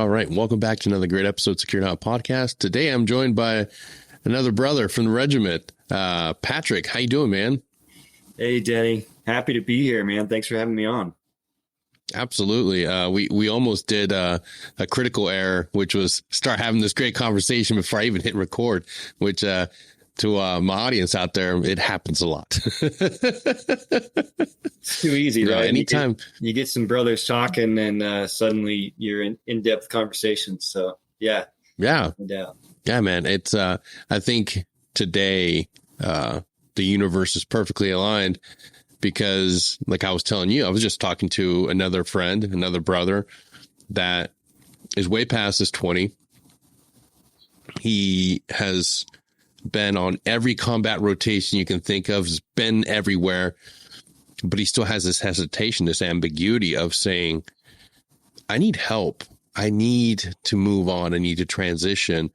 All right. Welcome back to another great episode of Secure Halt Podcast. Today, I'm joined by another brother from the regiment, Patrick. How you doing, man? Hey, Denny. Happy to be here, man. Thanks for having me on. Absolutely. We almost did a critical error, which was start having this great conversation before I even hit record, which to my audience out there, it happens a lot. It's too easy, right? Anytime you get some brothers talking and suddenly you're in in-depth conversations. So, yeah. Yeah. No doubt. Yeah, man. It's I think today the universe is perfectly aligned because, like I was telling you, I was just talking to another friend, another brother that is way past his 20. He has been on every combat rotation you can think of, has been everywhere, but he still has this hesitation, this ambiguity of saying, I need help. I need to move on. I need to transition.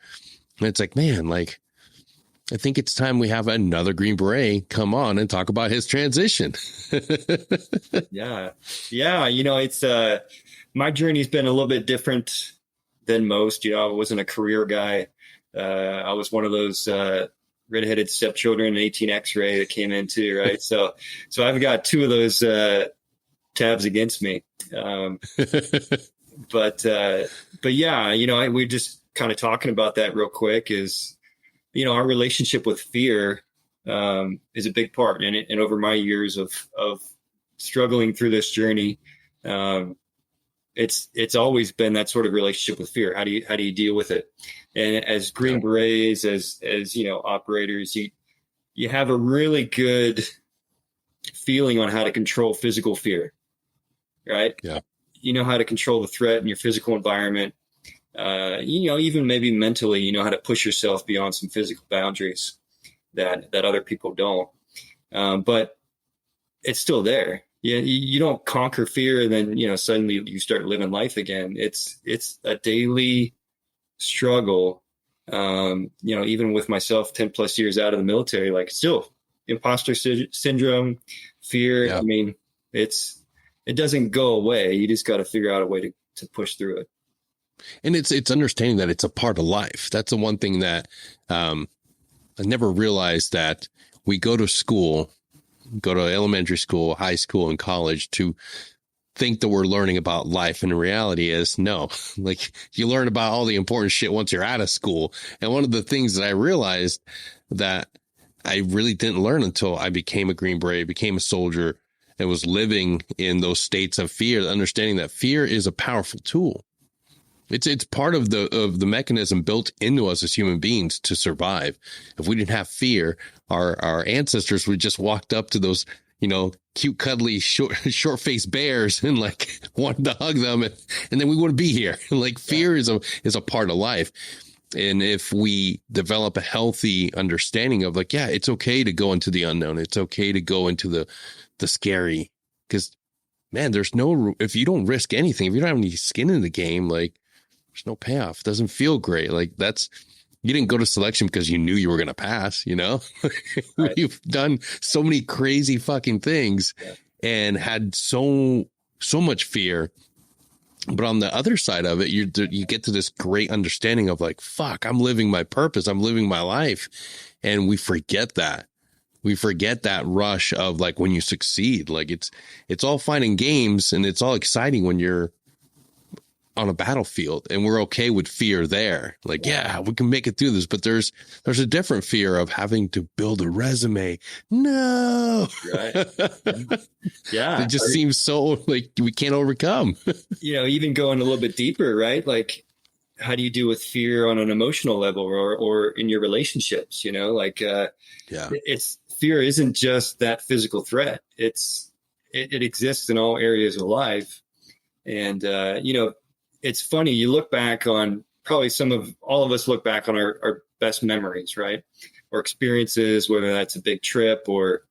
And it's like, man, like, I think it's time we have another Green Beret come on and talk about his transition. Yeah. You know, it's my journey's been a little bit different than most. You know, I wasn't a career guy. I was one of those redheaded stepchildren, 18 X-ray that came in too, right? So I've got two of those tabs against me. But yeah, you know, we're just kind of talking about that real quick is, you know, our relationship with fear is a big part. And over my years of struggling through this journey, it's always been that sort of relationship with fear. How do you deal with it? And as Green Berets, as you know, operators, you have a really good feeling on how to control physical fear, right? Yeah. You know how to control the threat in your physical environment. You know, even maybe mentally, you know how to push yourself beyond some physical boundaries that other people don't. But it's still there. You don't conquer fear and then, you know, suddenly you start living life again. It's a daily struggle. You know, even with myself 10 plus years out of the military, like still imposter syndrome, fear. Yeah. I mean, it doesn't go away. You just got to figure out a way to push through it. And it's understanding that it's a part of life. That's the one thing that I never realized, that we go to school, go to elementary school, high school, and college to think that we're learning about life. And the reality is no, like you learn about all the important shit once you're out of school. And one of the things that I realized that I really didn't learn until I became a Green Beret, became a soldier, and was living in those states of fear, understanding that fear is a powerful tool. It's part of the mechanism built into us as human beings to survive. If we didn't have fear, our ancestors would just walked up to those, you know, cute, cuddly, short-faced bears and like wanted to hug them, and then we wouldn't be here. Like fear is a part of life. And if we develop a healthy understanding of like, yeah, it's okay to go into the unknown. It's okay to go into the scary, because man, if you don't risk anything, if you don't have any skin in the game, like, there's no payoff. It doesn't feel great. Like you didn't go to selection because you knew you were going to pass, you know. Right. We've done so many crazy fucking things and had so much fear. But on the other side of it, you get to this great understanding of like, fuck, I'm living my purpose. I'm living my life. And we forget that. We forget that rush of like when you succeed, like it's all fun and games and it's all exciting when you're on a battlefield, and we're okay with fear there. Like, yeah, we can make it through this, but there's a different fear of having to build a resume. No. Right. Yeah. It just seems so like we can't overcome. You know, even going a little bit deeper, right? Like, how do you deal with fear on an emotional level or in your relationships? You know, like, it's fear isn't just that physical threat. It exists in all areas of life. And, you know, it's funny, you look back on, probably all of us look back on our best memories, right? Or experiences, whether that's a big trip or,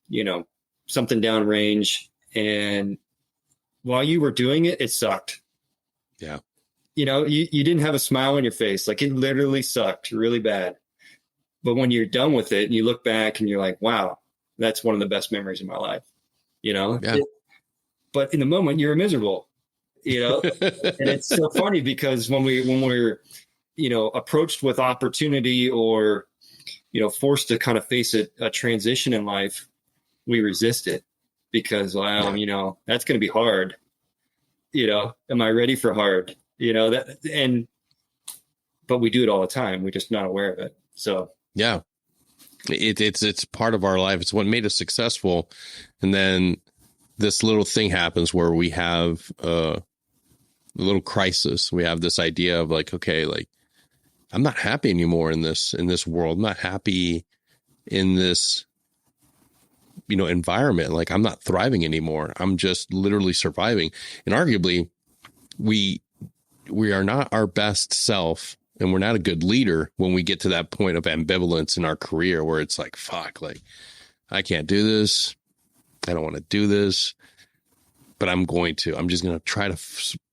you know, something downrange. And while you were doing it, it sucked. Yeah. You know, you didn't have a smile on your face. Like it literally sucked really bad. But when you're done with it and you look back and you're like, wow, that's one of the best memories of my life, you know? Yeah. But in the moment, you're miserable. And it's so funny because when we're, approached with opportunity or, forced to kind of face a transition in life, we resist it because, that's going to be hard. Am I ready for hard? But we do it all the time. We're just not aware of it. So, yeah, it's part of our life. It's what made us successful. And then this little thing happens where we have a little crisis. We have this idea of like, okay, like I'm not happy anymore in this world. I'm not happy in this, environment. Like I'm not thriving anymore. I'm just literally surviving. And arguably we are not our best self and we're not a good leader when we get to that point of ambivalence in our career where it's like, fuck, like I can't do this. I don't want to do this, but I'm just going to try to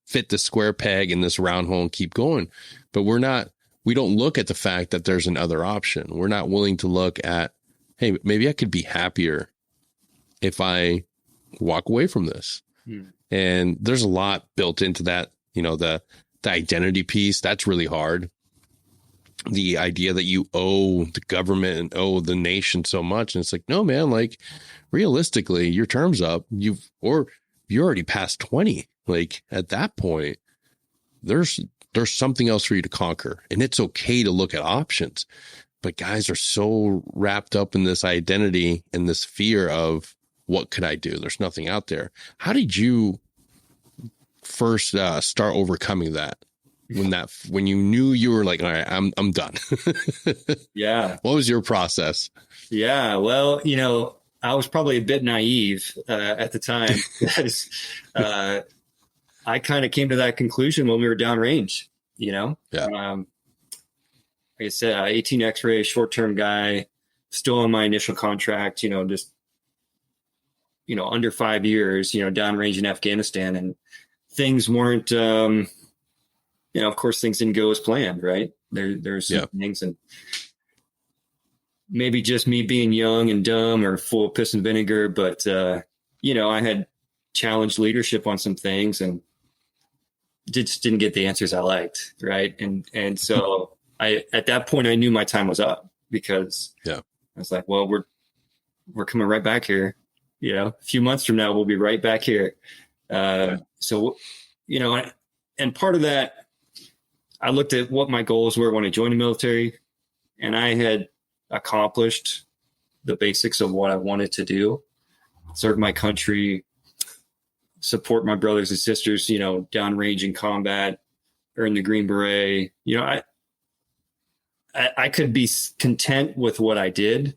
fit the square peg in this round hole and keep going. But we don't look at the fact that there's another option. We're not willing to look at, hey, maybe I could be happier if I walk away from this. And there's a lot built into that, the identity piece. That's really hard. The idea that you owe the government and owe the nation so much. And it's like, no, man, like realistically, your term's up. You're already past 20. Like at that point, there's something else for you to conquer. And it's okay to look at options. But guys are so wrapped up in this identity and this fear of what could I do? There's nothing out there. How did you first start overcoming that? When you knew you were like, all right, I'm done. Yeah. What was your process? Yeah. Well, I was probably a bit naive at the time. I kind of came to that conclusion when we were downrange, Yeah. Like I said, 18 X-ray, short-term guy, still on my initial contract, just, under 5 years, downrange in Afghanistan, and things weren't, of course things didn't go as planned, right? There's some things, and maybe just me being young and dumb or full of piss and vinegar, but, I had challenged leadership on some things and just didn't get the answers I liked. Right. And so at that point, I knew my time was up because I was like, well, we're coming right back here. A few months from now, we'll be right back here. So, and part of that, I looked at what my goals were when I joined the military, and I had accomplished the basics of what I wanted to do: serve my country, support my brothers and sisters, downrange in combat, earn the Green Beret. I could be content with what I did.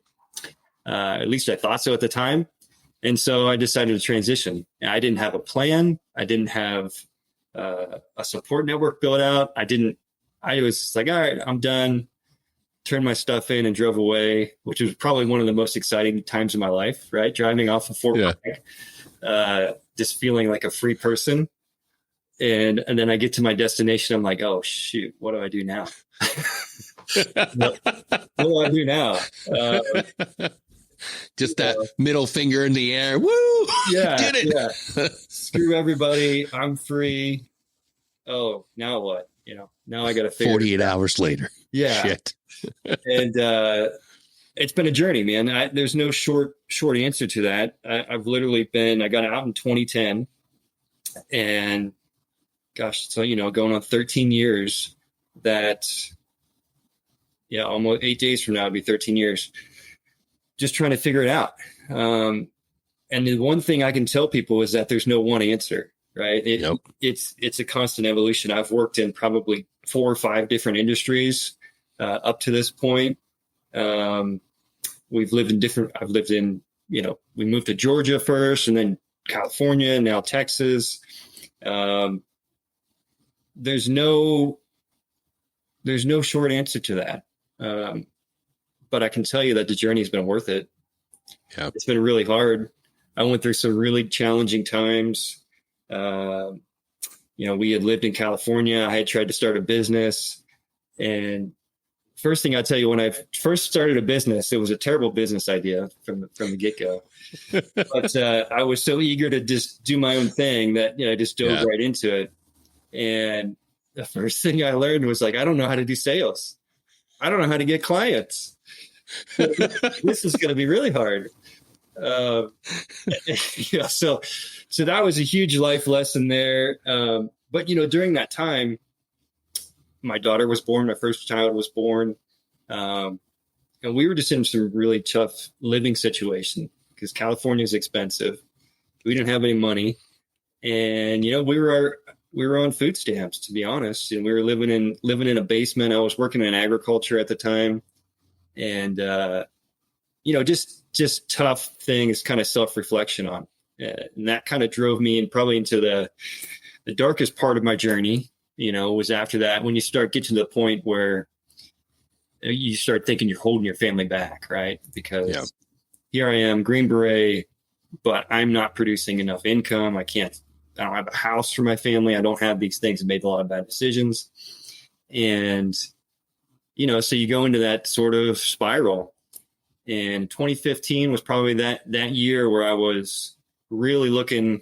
At least I thought so at the time. And so I decided to transition. I didn't have a plan. I didn't have a support network built out. I was like, all right, I'm done. Turned my stuff in and drove away, which was probably one of the most exciting times of my life, right? Driving off of Fort Bragg, just feeling like a free person. And then I get to my destination. I'm like, oh, shoot, what do I do now? What do I do now? Just that middle finger in the air. Woo! Yeah. Did it. Yeah. Screw everybody. I'm free. Oh, now what? Now I got to figure 48 hours later. Yeah. Shit. And it's been a journey, man. There's no short answer to that. I've literally I got out in 2010, and gosh, so, going on 13 years that, almost 8 days from now, it'll be 13 years. Just trying to figure it out. And the one thing I can tell people is that there's no one answer, right? It's a constant evolution. I've worked in probably 4 or 5 different industries up to this point. I've lived in, we moved to Georgia first and then California and now Texas. There's no short answer to that. But I can tell you that the journey has been worth it. Yeah. It's been really hard. I went through some really challenging times. We had lived in California. I had tried to start a business, and first thing I'll tell you, when I first started a business, it was a terrible business idea from the get-go. But I was so eager to just do my own thing that, I just dove right into it. And the first thing I learned was like, I don't know how to do sales. I don't know how to get clients. This is going to be really hard. So that was a huge life lesson there. But, during that time, my daughter was born, my first child was born. And we were just in some really tough living situation because California is expensive. We didn't have any money. And, we were on food stamps, to be honest. And we were living in a basement. I was working in agriculture at the time. And, just tough things, kind of self-reflection on. And that kind of drove me and probably into the darkest part of my journey, was after that, when you start getting to the point where you start thinking you're holding your family back, right? Because here I am, Green Beret, but I'm not producing enough income. I don't have a house for my family. I don't have these things. I made a lot of bad decisions. And, so you go into that sort of spiral. And 2015 was probably that year where I was really looking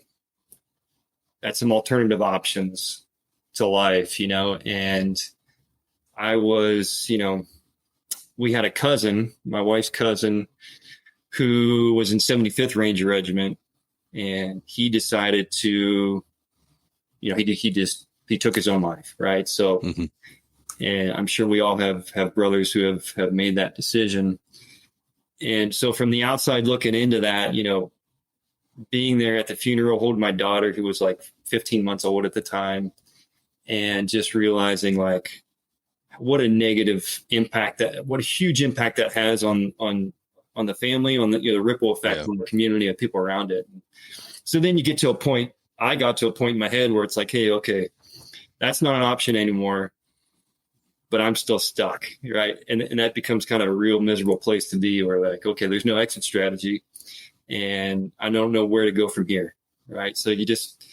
at some alternative options to life, and I was, we had a cousin, my wife's cousin, who was in 75th Ranger Regiment, and he decided to, he took his own life. Right. So, and I'm sure we all have brothers who have made that decision. And so from the outside looking into that, being there at the funeral, holding my daughter, who was like 15 months old at the time, and just realizing like what a negative impact what a huge impact that has on the family, on the ripple effect on the community of people around it. So then you get to a point, I got to a point in my head where it's like, hey, okay, that's not an option anymore, but I'm still stuck, right? And that becomes kind of a real miserable place to be, where like, okay, there's no exit strategy and I don't know where to go from here, right? So you just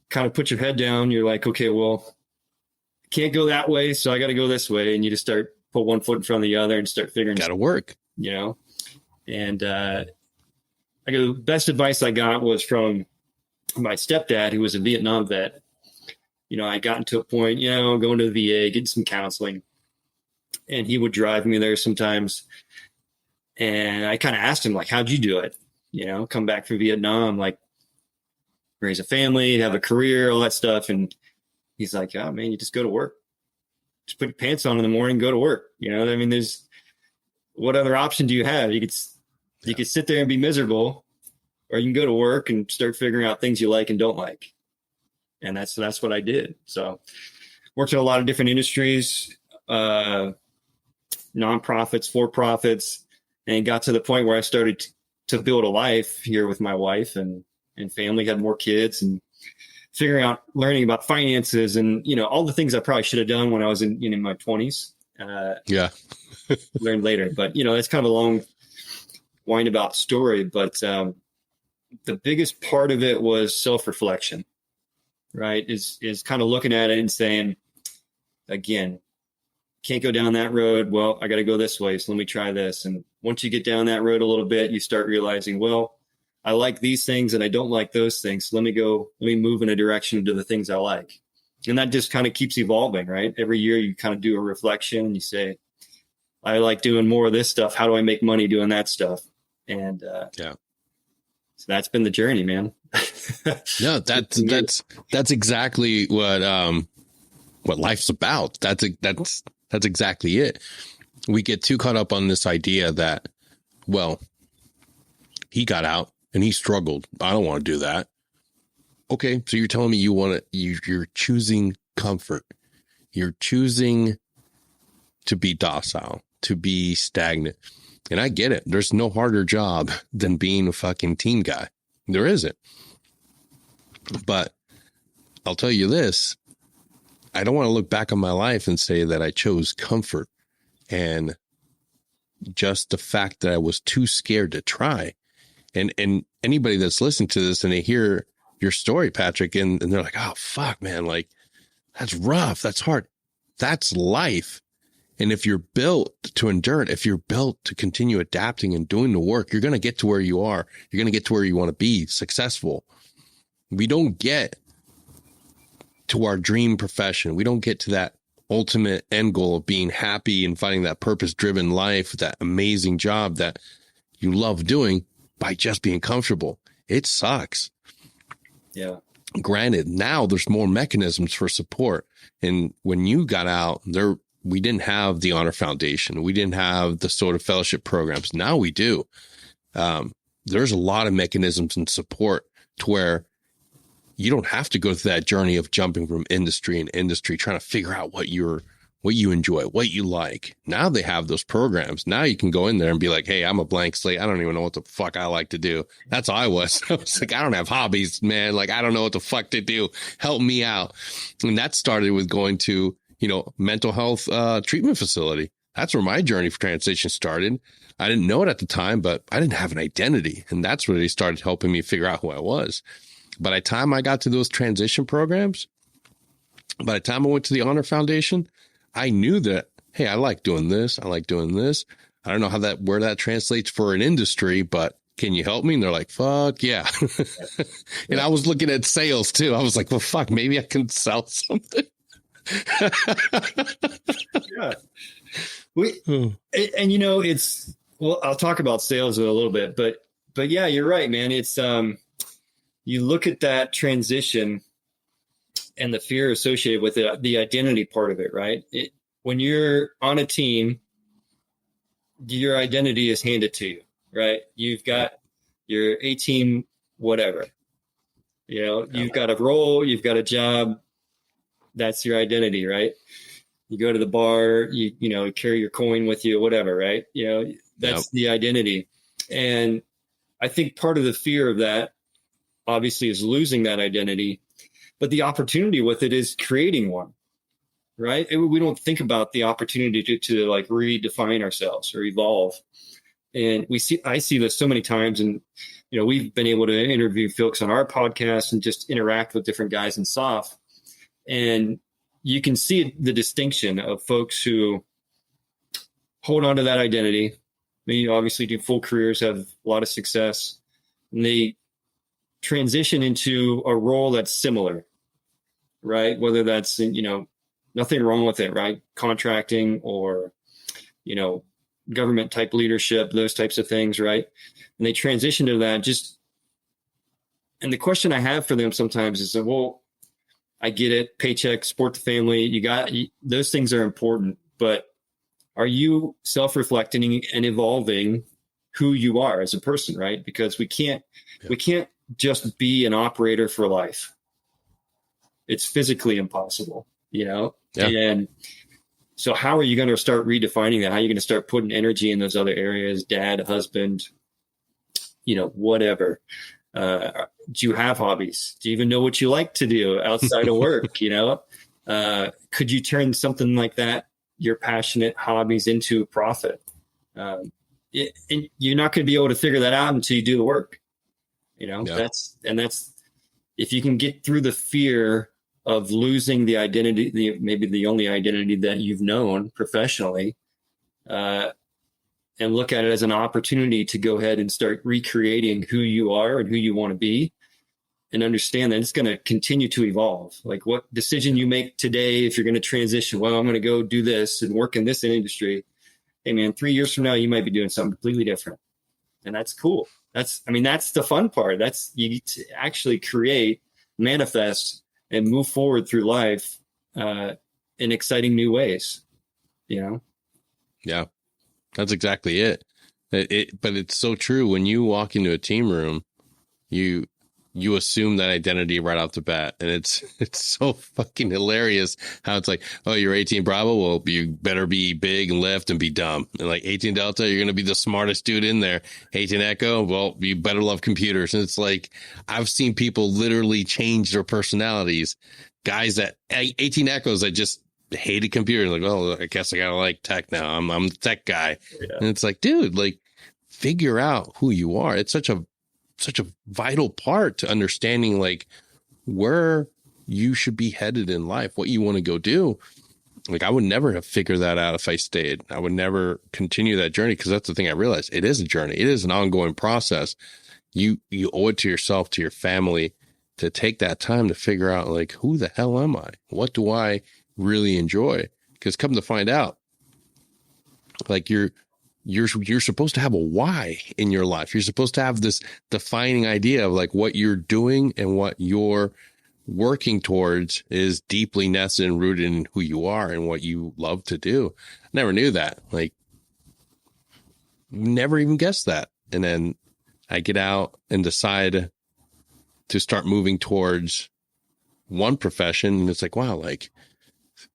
kind of put your head down. You're like, okay, well, can't go that way, so I got to go this way. And you just put one foot in front of the other and start figuring. Got to work, And the best advice I got was from my stepdad, who was a Vietnam vet. I got into a point, going to the VA, getting some counseling, and he would drive me there sometimes. And I kind of asked him, like, how'd you do it? Come back from Vietnam, like raise a family, have a career, all that stuff. And he's like, oh man, you just go to work. Just put your pants on in the morning, go to work. What other option do you have? You could sit there and be miserable, or you can go to work and start figuring out things you like and don't like. And that's what I did. So worked in a lot of different industries, nonprofits, for-profits, and got to the point where I started to build a life here with my wife and family, had more kids, and figuring out, learning about finances and, all the things I probably should have done when I was in my 20s. Learned later, but that's kind of a long wind about story. But the biggest part of it was self-reflection, right? Is kind of looking at it and saying, again, can't go down that road. Well, I got to go this way. So let me try this. And once you get down that road a little bit, you start realizing, well, I like these things and I don't like those things. So let me move in a direction to the things I like. And that just kind of keeps evolving, right? Every year you kind of do a reflection and you say, I like doing more of this stuff. How do I make money doing that stuff? And so that's been the journey, man. No, that's exactly what life's about. That's exactly it. We get too caught up on this idea that, well, he got out and he struggled. I don't want to do that. Okay, so you're telling me you're choosing comfort. You're choosing to be docile, to be stagnant. And I get it. There's no harder job than being a fucking team guy. There isn't. But I'll tell you this. I don't want to look back on my life and say that I chose comfort and just the fact that I was too scared to try. And anybody that's listening to this and they hear your story, Patrick, and they're like, oh, fuck, man, like, that's rough. That's hard. That's life. And if you're built to endure it, if you're built to continue adapting and doing the work, you're going to get to where you are. You're going to get to where you want to be successful. We don't get to our dream profession. We don't get to that ultimate end goal of being happy and finding that purpose-driven life, that amazing job that you love doing by just being comfortable. It sucks. Yeah. Granted, now there's more mechanisms for support. And when you got out there, we didn't have the Honor Foundation. We didn't have the sort of fellowship programs. Now we do. There's a lot of mechanisms and support to where you don't have to go through that journey of jumping from industry and industry, trying to figure out what you enjoy, what you like. Now they have those programs. Now you can go in there and be like, hey, I'm a blank slate. I don't even know what the fuck I like to do. That's how I was. I was like, I don't have hobbies, man. Like, I don't know what the fuck to do. Help me out. And that started with going to, mental health treatment facility. That's where my journey for transition started. I didn't know it at the time, but I didn't have an identity. And that's where they started helping me figure out who I was. By the time I got to those transition programs, by the time I went to the Honor Foundation, I knew that, hey, I like doing this. I like doing this. I don't know where that translates for an industry, but can you help me? And they're like, fuck yeah. And I was looking at sales too. I was like, well, fuck, maybe I can sell something. Yeah. I'll talk about sales in a little bit, but yeah, you're right, man. It's, you look at that transition and the fear associated with it, the identity part of it, right? When you're on a team, your identity is handed to you, right? You've got your A-team, whatever, you've got a role, you've got a job. That's your identity, right? You go to the bar, you carry your coin with you, whatever, right? That's the identity. And I think part of the fear of that obviously is losing that identity, but the opportunity with it is creating one, right? We don't think about the opportunity to like redefine ourselves or evolve. And I see this so many times, and, we've been able to interview folks on our podcast and just interact with different guys in SOF. And you can see the distinction of folks who hold on to that identity. They obviously do full careers, have a lot of success, and they transition into a role that's similar, right? Whether that's, nothing wrong with it, right? Contracting or, government type leadership, those types of things, right? And they transition to that and the question I have for them sometimes is, well, I get it. Paycheck, support the family. Those things are important, but are you self-reflecting and evolving who you are as a person, right? Because we can't just be an operator for life. It's physically impossible, Yeah. And so how are you going to start redefining that? How are you going to start putting energy in those other areas? Dad, husband, whatever. Do you have hobbies? Do you even know what you like to do outside of work? Could you turn something like that, your passionate hobbies, into profit? And you're not going to be able to figure that out until you do the work. That's if you can get through the fear of losing the identity, maybe the only identity that you've known professionally, and look at it as an opportunity to go ahead and start recreating who you are and who you want to be, and understand that it's going to continue to evolve. Like what decision you make today, if you're going to transition, well, I'm going to go do this and work in this industry. Hey man, 3 years from now, you might be doing something completely different. And that's cool. That's the fun part. That's you get to actually create, manifest, and move forward through life in exciting new ways, Yeah, that's exactly it. But it's so true. When you walk into a team room, you assume that identity right off the bat. And it's so fucking hilarious how it's like, oh, you're 18 Bravo. Well, you better be big and lift and be dumb. And like 18 Delta, you're going to be the smartest dude in there. 18 Echo, well, you better love computers. And it's like, I've seen people literally change their personalities. Guys that 18 Echoes that just hated computers. Like, oh, I guess I got to like tech now. I'm the tech guy. Yeah. And it's like, dude, like figure out who you are. It's such a vital part to understanding like where you should be headed in life, what you want to go do. Like I would never have figured that out if I stayed. I would never continue that journey, because that's the thing I realized. It is a journey. It is an ongoing process. You owe it to yourself, to your family, to take that time to figure out, like, who the hell am I? What do I really enjoy? Because come to find out, like you're supposed to have a why in your life. You're supposed to have this defining idea of like what you're doing and what you're working towards is deeply nested and rooted in who you are and what you love to do. Never knew that. Like, never even guessed that. And then I get out and decide to start moving towards one profession. And it's like, wow, like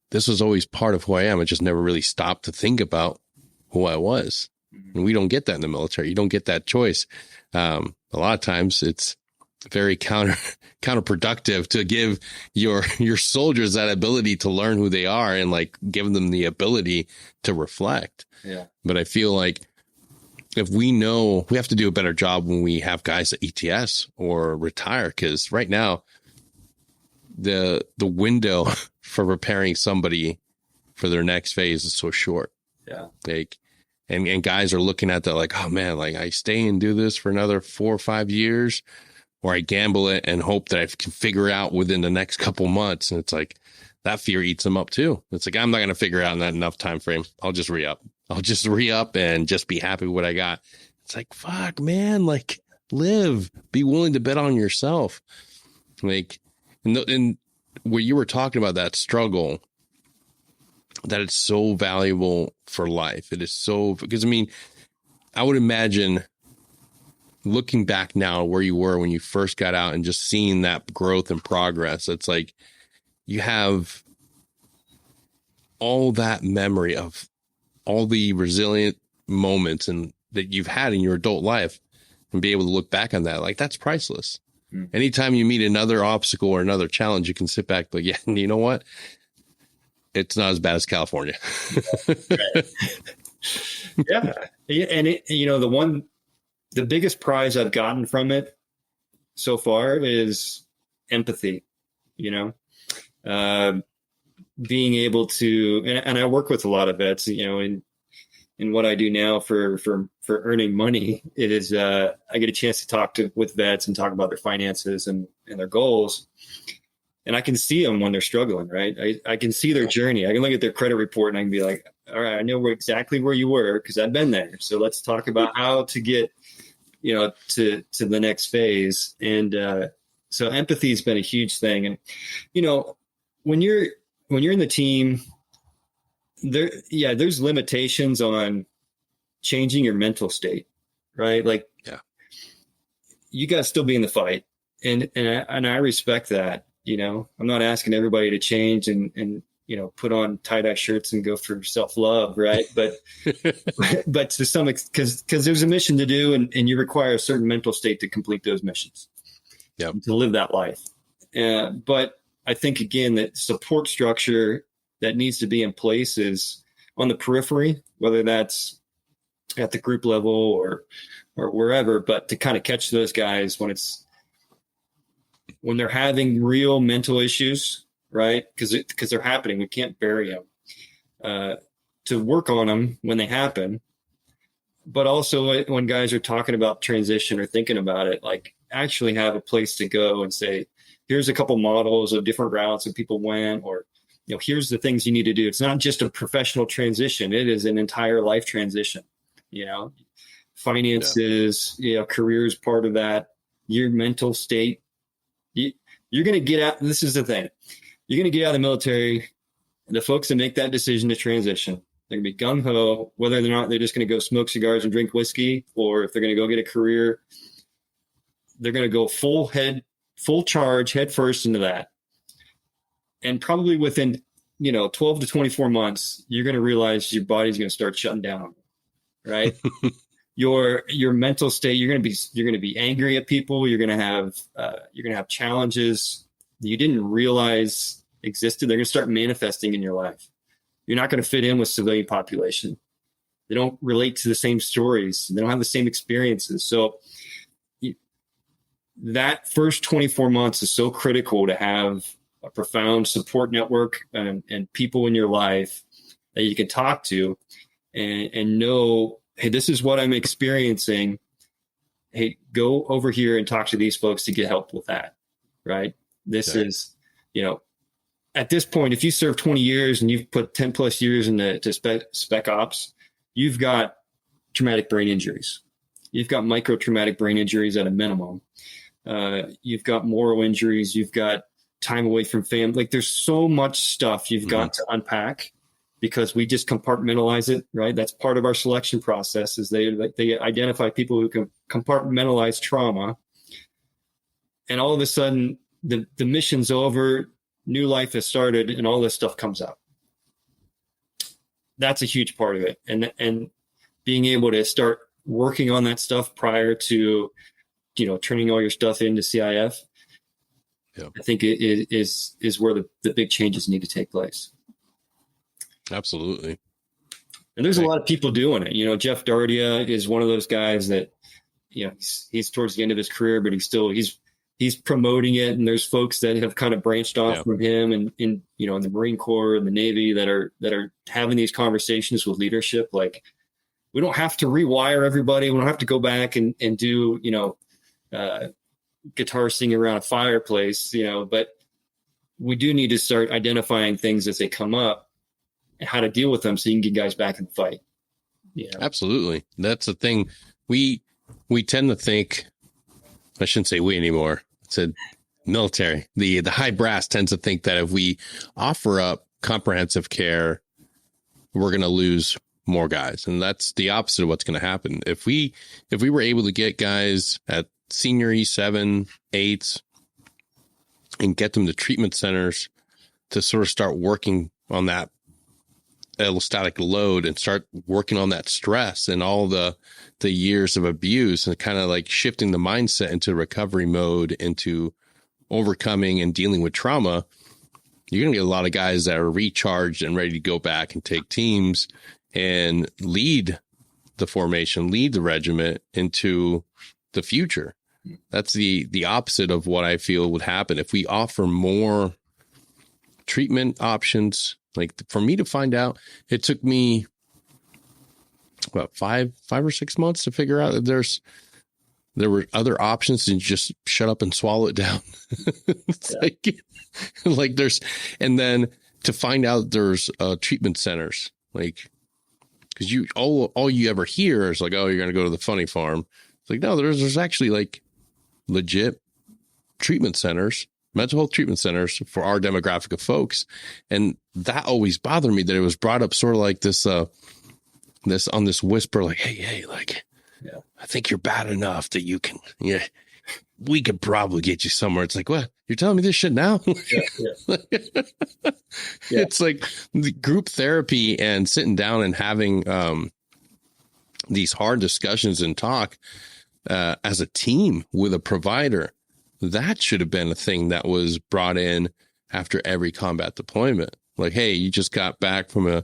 this was always part of who I am. I just never really stopped to think about who I was. And we don't get that in the military. You don't get that choice. A lot of times it's very counterproductive to give your soldiers that ability to learn who they are and like give them the ability to reflect. Yeah. But I feel like if we know, we have to do a better job when we have guys at ETS or retire, because right now the window for preparing somebody for their next phase is so short. Yeah. Like, and guys are looking at that like, oh man, like I stay and do this for another 4 or 5 years, or I gamble it and hope that I can figure it out within the next couple months. And it's like that fear eats them up too. It's like, I'm not going to figure it out in that enough time frame. I'll just re-up and just be happy with what I got. It's like, fuck, man, like live, be willing to bet on yourself. Like, and where you were talking about that struggle, that it's so valuable for life. It is so, because I mean, I would imagine looking back now where you were when you first got out and just seeing that growth and progress, it's like you have all that memory of all the resilient moments and that you've had in your adult life, and be able to look back on that. Like, that's priceless. Anytime you meet another obstacle or another challenge, you can sit back, like, yeah, you know what? It's not as bad as California. Yeah. And it, the biggest prize I've gotten from it so far is empathy, being able to, and I work with a lot of vets, in what I do now for earning money, it is, I get a chance to talk with vets and talk about their finances and their goals. And I can see them when they're struggling, right? I can see their journey. I can look at their credit report and I can be like, all right, I know exactly where you were because I've been there. So let's talk about how to get, to the next phase. And so empathy has been a huge thing. And, when you're in the team, there's limitations on changing your mental state, right? Like, you got to still be in the fight. And I respect that. I'm not asking everybody to change and put on tie-dye shirts and go for self-love, right? But but to some extent, because there's a mission to do, and you require a certain mental state to complete those missions, to live that life. But I think, again, that support structure that needs to be in place is on the periphery, whether that's at the group level or wherever, but to kind of catch those guys when they're having real mental issues, right? Because they're happening. We can't bury them. To work on them when they happen, but also when guys are talking about transition or thinking about it, like actually have a place to go and say, here's a couple models of different routes that people went, or, here's the things you need to do. It's not just a professional transition. It is an entire life transition, finances, career is part of that, your mental state. You're going to get out. This is the thing. You're going to get out of the military. The folks that make that decision to transition, they're going to be gung ho, whether or not they're just going to go smoke cigars and drink whiskey, or if they're going to go get a career, they're going to go full charge, head first into that. And probably within, 12 to 24 months, you're going to realize your body's going to start shutting down, right? Your mental state, you're going to be angry at people. You're going to have challenges you didn't realize existed. They're going to start manifesting in your life. You're not going to fit in with civilian population. They don't relate to the same stories. They don't have the same experiences. So that first 24 months is so critical to have a profound support network and people in your life that you can talk to and know, hey, this is what I'm experiencing. Hey, go over here and talk to these folks to get help with that. Right. This is, at this point, if you serve 20 years and you've put 10 plus years into spec ops, you've got traumatic brain injuries. You've got micro traumatic brain injuries at a minimum. You've got moral injuries. You've got time away from family. Like there's so much stuff you've got to unpack because we just compartmentalize it, right? That's part of our selection process is they identify people who can compartmentalize trauma. And all of a sudden the mission's over, new life has started, and all this stuff comes out. That's a huge part of it. And being able to start working on that stuff prior to, turning all your stuff into CIF, I think it is where the big changes need to take place. Absolutely. And there's a lot of people doing it. Jeff Dardia is one of those guys that, he's towards the end of his career, but he's promoting it. And there's folks that have kind of branched off from him and in the Marine Corps and the Navy that are having these conversations with leadership. Like, we don't have to rewire everybody. We don't have to go back and do, guitar singing around a fireplace, but we do need to start identifying things as they come up and how to deal with them so you can get guys back in the fight. Absolutely. That's the thing. We tend to think, I shouldn't say we anymore. It's a military. The high brass tends to think that if we offer up comprehensive care, we're going to lose more guys. And that's the opposite of what's going to happen. If we were able to get guys at senior E7, 8s, and get them to treatment centers to sort of start working on that allostatic load and start working on that stress and all the years of abuse and kind of like shifting the mindset into recovery mode, into overcoming and dealing with trauma, you're going to get a lot of guys that are recharged and ready to go back and take teams and lead the formation, lead the regiment into the future. That's the opposite of what I feel would happen if we offer more treatment options. Like for me to find out, it took me about 5 or 6 months to figure out that there were other options and just shut up and swallow it down. It's like there's, and then to find out there's treatment centers, like, cause all you ever hear is like, oh, you're going to go to the funny farm. It's like, no, there's actually like legit treatment centers, mental health treatment centers for our demographic of folks. And that always bothered me that it was brought up sort of like this whisper, like, hey, like, I think you're bad enough that you can, we could probably get you somewhere. It's like, what? You're telling me this shit now? It's like the group therapy and sitting down and having these hard discussions and talk as a team with a provider. That should have been a thing that was brought in after every combat deployment. Like, hey, you just got back from a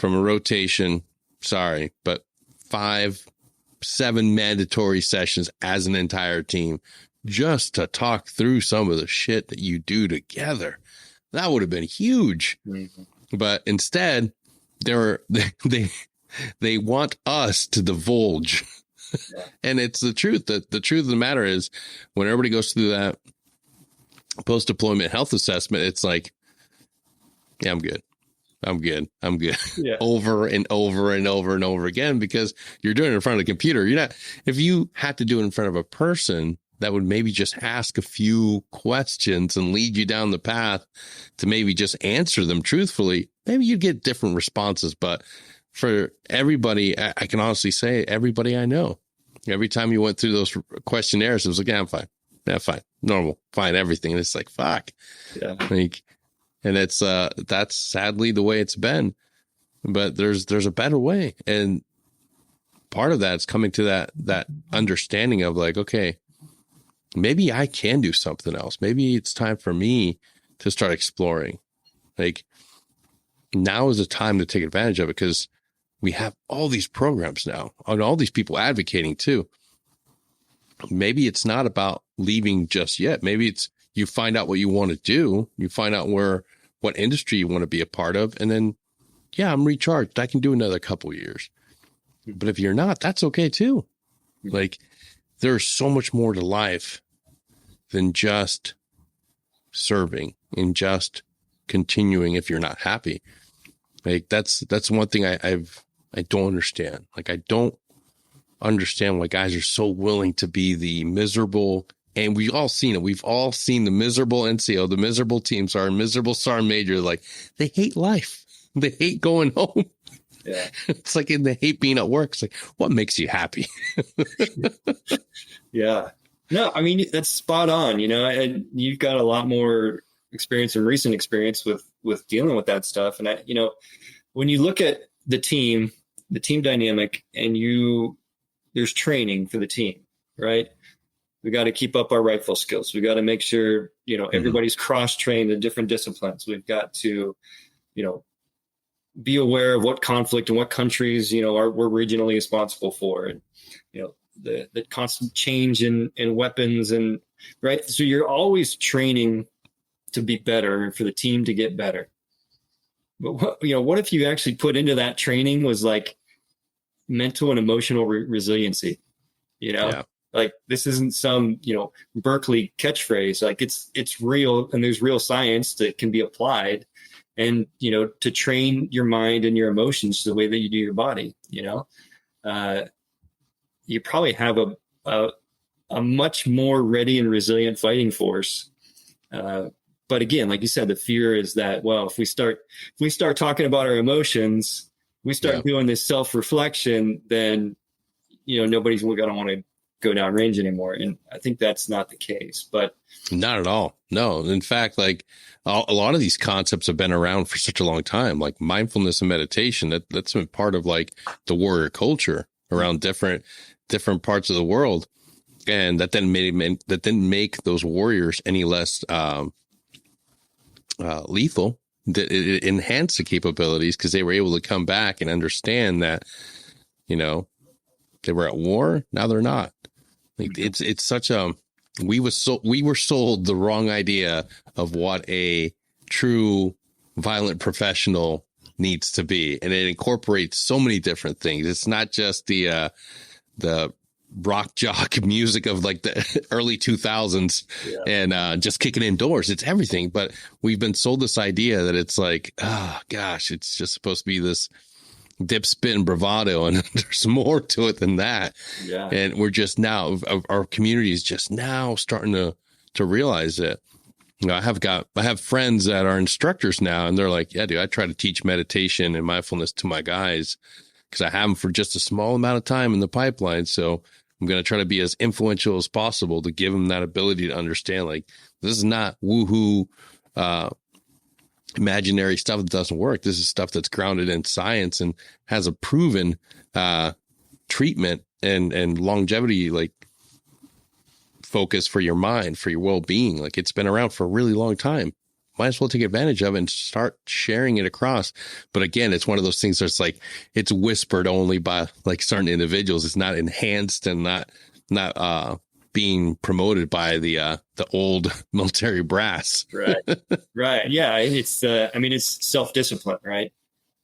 rotation. Sorry, but 5-7 mandatory sessions as an entire team just to talk through some of the shit that you do together. That would have been huge. Mm-hmm. But instead, they want us to divulge. Yeah. And it's the truth. The truth of the matter is, when everybody goes through that post-deployment health assessment, it's like, yeah, I'm good. Yeah. Over and over and over and over again, because you're doing it in front of the computer. You're not, if you had to do it in front of a person that would maybe just ask a few questions and lead you down the path to maybe just answer them truthfully, maybe you'd get different responses. But for everybody, I can honestly say everybody I know, every time you went through those questionnaires, it was like, yeah, I'm fine. Yeah, fine. Normal. Fine. Everything. And it's like, fuck. Yeah. Like, and it's, that's sadly the way it's been, but there's a better way. And part of that's coming to that understanding of like, okay, maybe I can do something else. Maybe it's time for me to start exploring. Like, now is the time to take advantage of it, because we have all these programs now and all these people advocating too. Maybe it's not about leaving just yet. Maybe it's, you find out what you want to do, you find out what industry you want to be a part of, and then, yeah, I'm recharged. I can do another couple years. But if you're not, that's okay too. Like, there's so much more to life than just serving and just continuing if you're not happy. Like, that's one thing I don't understand. Like, I don't understand why guys are so willing to be the miserable, and we've all seen it. We've all seen the miserable NCO, the miserable team sergeant, miserable sergeant major. Like, they hate life. They hate going home. Yeah. It's like, they hate being at work. It's like, what makes you happy? Yeah. No, I mean, that's spot on, and you've got a lot more experience and recent experience with dealing with that stuff. And when you look at the team dynamic, and there's training for the team, right? We got to keep up our rifle skills. We got to make sure, everybody's cross-trained in different disciplines. We've got to, be aware of what conflict and what countries, we're regionally responsible for. And, the constant change in weapons, and right. So you're always training to be better and for the team to get better. But what if you actually put into that training was like mental and emotional resiliency, Yeah. Like, this isn't some, Berkeley catchphrase. Like, it's real, and there's real science that can be applied, and, to train your mind and your emotions the way that you do your body. You probably have a much more ready and resilient fighting force. But again, like you said, the fear is that, well, if we start talking about our emotions, we start doing this self-reflection, then, nobody's going to want to go down range anymore. And I think that's not the case, but not at all. No. In fact, like, a lot of these concepts have been around for such a long time, like mindfulness and meditation. That's been part of like the warrior culture around different parts of the world. And that didn't make those warriors any less lethal. It enhanced the capabilities, because they were able to come back and understand that, they were at war. Now they're not. Like, it's such a, we were sold the wrong idea of what a true violent professional needs to be. And it incorporates so many different things. It's not just the rock jock music of like the early 2000s and just kicking indoors. It's everything. But we've been sold this idea that it's like, oh gosh, it's just supposed to be this dip, spit, and bravado, and there's more to it than that. Yeah. And we're just now, our community is just now starting to realize it. I have friends that are instructors now, and they're like, yeah, dude, I try to teach meditation and mindfulness to my guys because I have them for just a small amount of time in the pipeline. So I'm going to try to be as influential as possible to give them that ability to understand, like, this is not woohoo, imaginary stuff that doesn't work. This is stuff that's grounded in science and has a proven treatment and longevity, like, focus for your mind, for your well-being. Like, it's been around for a really long time. Might as well take advantage of it and start sharing it across. But again, it's one of those things that's like, it's whispered only by like certain individuals. It's not enhanced and not being promoted by the old military brass. Right. Right. Yeah. It's it's self-discipline, right?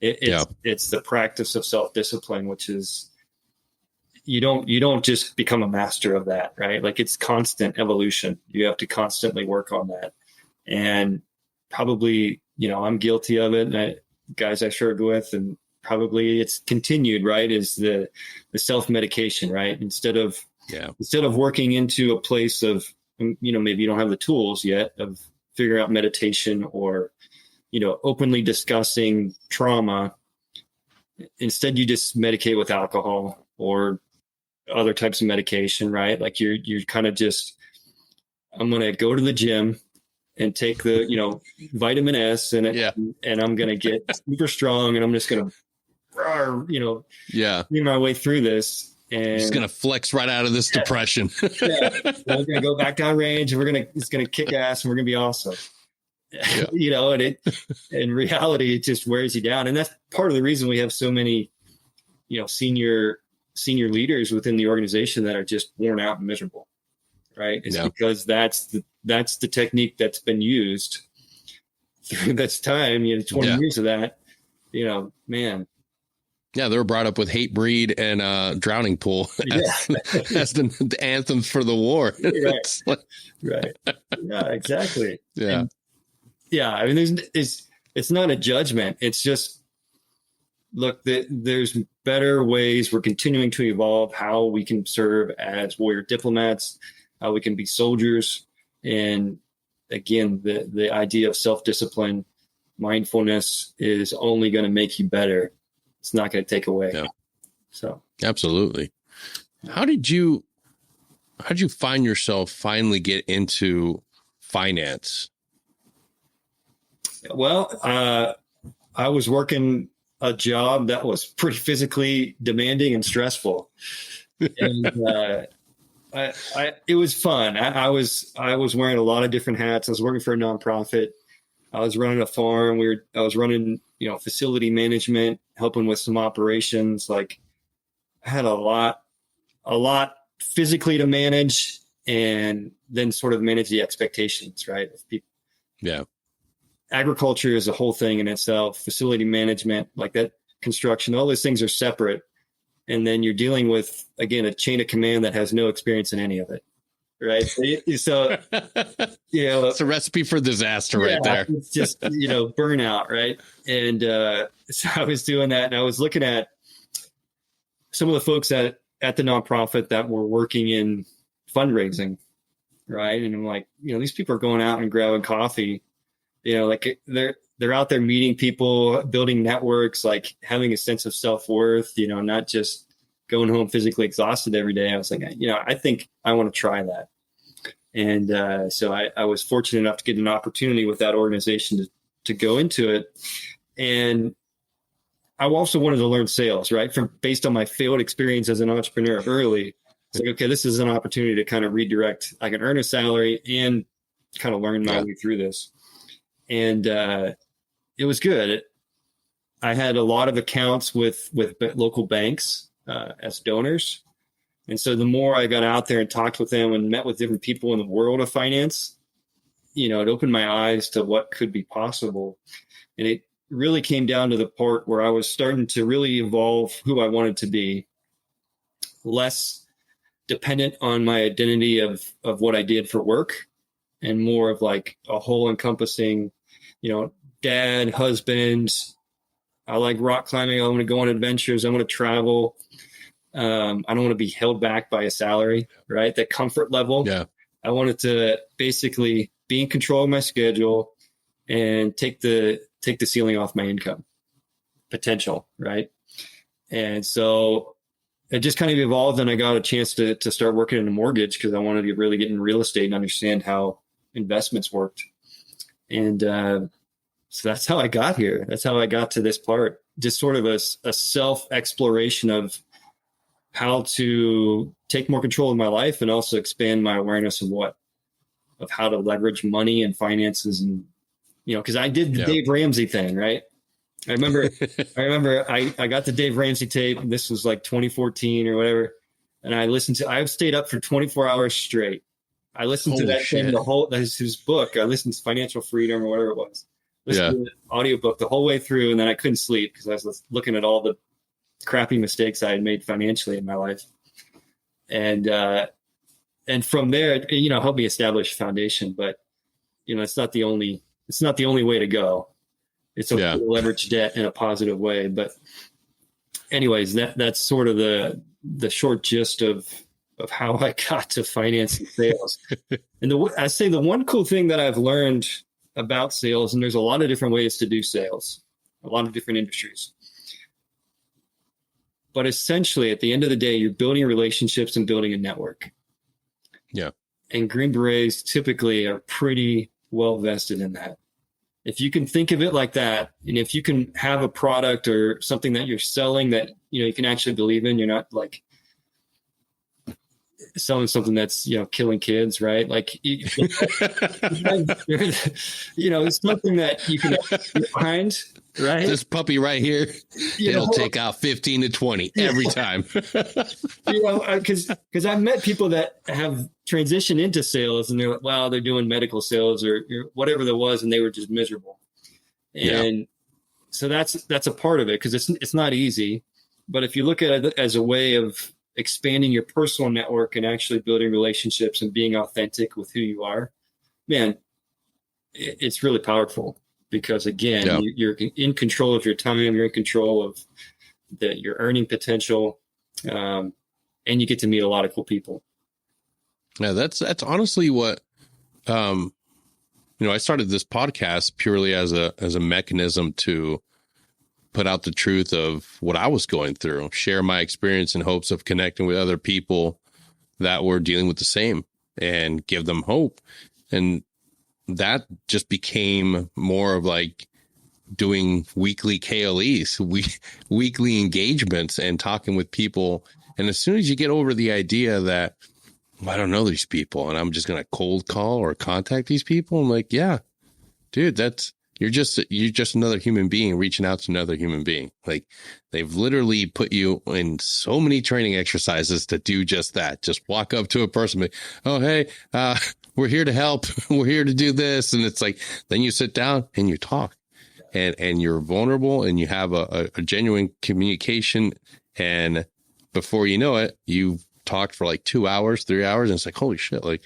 It's the practice of self-discipline, which is, you don't just become a master of that, right? Like, it's constant evolution. You have to constantly work on that. And probably, I'm guilty of it. Guys I shared with, and probably it's continued, right? Is the self-medication, right? Instead of working into a place of, maybe you don't have the tools yet of figuring out meditation or, openly discussing trauma. Instead, you just medicate with alcohol or other types of medication, right? Like, you're kind of just, I'm going to go to the gym and take the, vitamin S and I'm going to get super strong, and I'm just going to, clean my way through this. And just going to flex right out of this depression. We're going to go back down range, and it's going to kick ass, and we're going to be awesome. Yeah. And in reality, it just wears you down. And that's part of the reason we have so many, senior leaders within the organization that are just worn out and miserable, right? It's because that's that's the technique that's been used through this time, 20 years of that, man. Yeah, they were brought up with hate breed and drowning pool as the anthems for the war. Right. Yeah, exactly. Yeah. And, I mean, it's not a judgment. It's just, look, there's better ways. We're continuing to evolve how we can serve as warrior diplomats, how we can be soldiers. And again, the idea of self-discipline, mindfulness is only going to make you better. It's not going to take away. Yeah. So absolutely. How did you find yourself finally get into finance? Well, I was working a job that was pretty physically demanding and stressful, and it was fun. I was wearing a lot of different hats. I was working for a nonprofit. I was running a farm. I was running, facility management, helping with some operations. Like, I had a lot physically to manage, and then sort of manage the expectations, right, of people. Yeah. Agriculture is a whole thing in itself. Facility management, like that, construction, all those things are separate. And then you're dealing with, again, a chain of command that has no experience in any of it. Right. So, it's a recipe for disaster right there. It's just, burnout. Right. And so I was doing that, and I was looking at some of the folks at the nonprofit that were working in fundraising. Right. And I'm like, these people are going out and grabbing coffee, like they're out there meeting people, building networks, like having a sense of self-worth, not just going home physically exhausted every day. I was like, I think I want to try that. And so I was fortunate enough to get an opportunity with that organization to go into it. And I also wanted to learn sales, right? Based on my failed experience as an entrepreneur early. It's like, okay, this is an opportunity to kind of redirect. I can earn a salary and kind of learn my way through this. And it was good. I had a lot of accounts with local banks as donors. And so the more I got out there and talked with them and met with different people in the world of finance, it opened my eyes to what could be possible. And it really came down to the part where I was starting to really evolve who I wanted to be, less dependent on my identity of what I did for work, and more of like a whole encompassing, dad, husband. I like rock climbing. I want to go on adventures. I want to travel. I don't want to be held back by a salary, right? That comfort level. Yeah. I wanted to basically be in control of my schedule and take the ceiling off my income potential, right? And so it just kind of evolved, and I got a chance to start working in a mortgage because I wanted to really get in real estate and understand how investments worked. And so that's how I got here. That's how I got to this part. Just sort of a self-exploration of how to take more control of my life and also expand my awareness of how to leverage money and finances. And, because I did the Dave Ramsey thing, right? I remember I got the Dave Ramsey tape. This was like 2014 or whatever. And I've stayed up for 24 hours straight. I listened to that thing, that's his book. I listened to Financial Freedom or whatever it was. Listened to the audiobook the whole way through. And then I couldn't sleep because I was looking at all the crappy mistakes I had made financially in my life. And from there, it, helped me establish a foundation, but it's not the only way to go. It's okay to leverage debt in a positive way. But anyways, that's sort of the short gist of how I got to finance and sales. And I say the one cool thing that I've learned about sales, and there's a lot of different ways to do sales, a lot of different industries. But essentially, at the end of the day, you're building relationships and building a network. Yeah. And Green Berets typically are pretty well vested in that. If you can think of it like that, and if you can have a product or something that you're selling that you can actually believe in, you're not like, selling something that's, killing kids, right? Like, it's something that you can find, right? This puppy right here, it'll take out 15 to 20 every time. Because I've met people that have transitioned into sales and they're like, wow, they're doing medical sales or whatever there was, and they were just miserable. And so that's a part of it, because it's not easy. But if you look at it as a way of expanding your personal network and actually building relationships and being authentic with who you are, man, it's really powerful, because again, you're in control of your time, you're in control of your earning potential, and you get to meet a lot of cool people. Yeah, that's honestly what, I started this podcast purely as a mechanism to put out the truth of what I was going through, share my experience in hopes of connecting with other people that were dealing with the same and give them hope. And that just became more of like doing weekly KLEs, weekly engagements, and talking with people. And as soon as you get over the idea that, I don't know these people and I'm just going to cold call or contact these people, I'm like, yeah, dude, you're just another human being reaching out to another human being. Like, they've literally put you in so many training exercises to do just that. Just walk up to a person, and be, oh, hey, we're here to help. We're here to do this. And it's like, then you sit down and you talk, and you're vulnerable, and you have a genuine communication. And before you know it, you've talked for like 2 hours, 3 hours. And it's like, holy shit. Like,